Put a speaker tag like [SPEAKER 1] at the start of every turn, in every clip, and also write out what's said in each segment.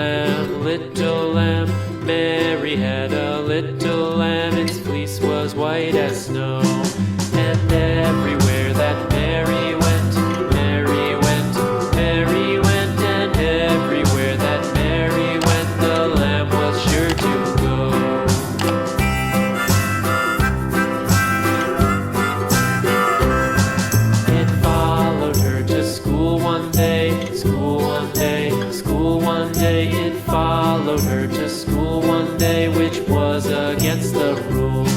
[SPEAKER 1] lamb, little lamb. Mary had a little lamb, its fleece was white as snow. And everywhere that Mary went, Mary went, Mary went, and everywhere that Mary went, the lamb was sure to go. It followed her to school one day, school one day, school one day. It followed her to school one day, which was against the rules.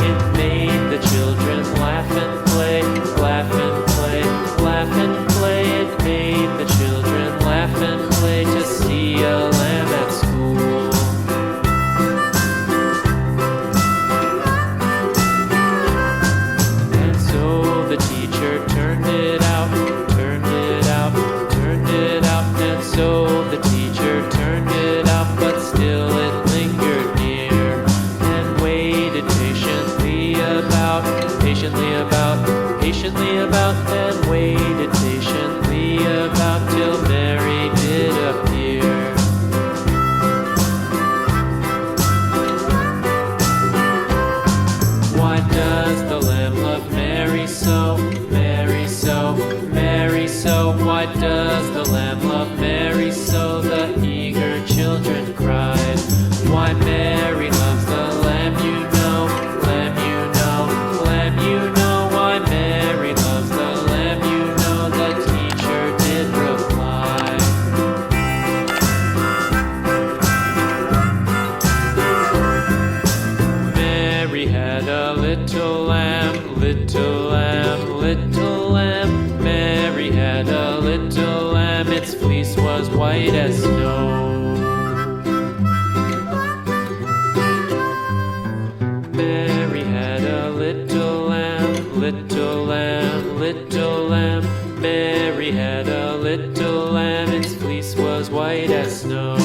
[SPEAKER 1] It made the children laugh and play, laugh and play, laugh and play. It made the children laugh and play to see a lamb at school. And so the teacher turned it out, turned it out, turned it out. And so the teacher turned it out, but still it lingered near and waited patiently about, and waited patiently about till Mary did appear. Why does the lamb love Mary so, Mary so, Mary so? Why does the lamb love Mary so? The eager children cried. Why Mary loves the lamb, you know, lamb, you know, lamb, you know. Why Mary loves the lamb, you know, the teacher did reply. Mary had a little lamb, little lamb, little lamb. Mary had a little lamb, its fleece was white as snow. Mary had a little lamb, little lamb, little lamb. Mary had a little lamb, its fleece was white as snow.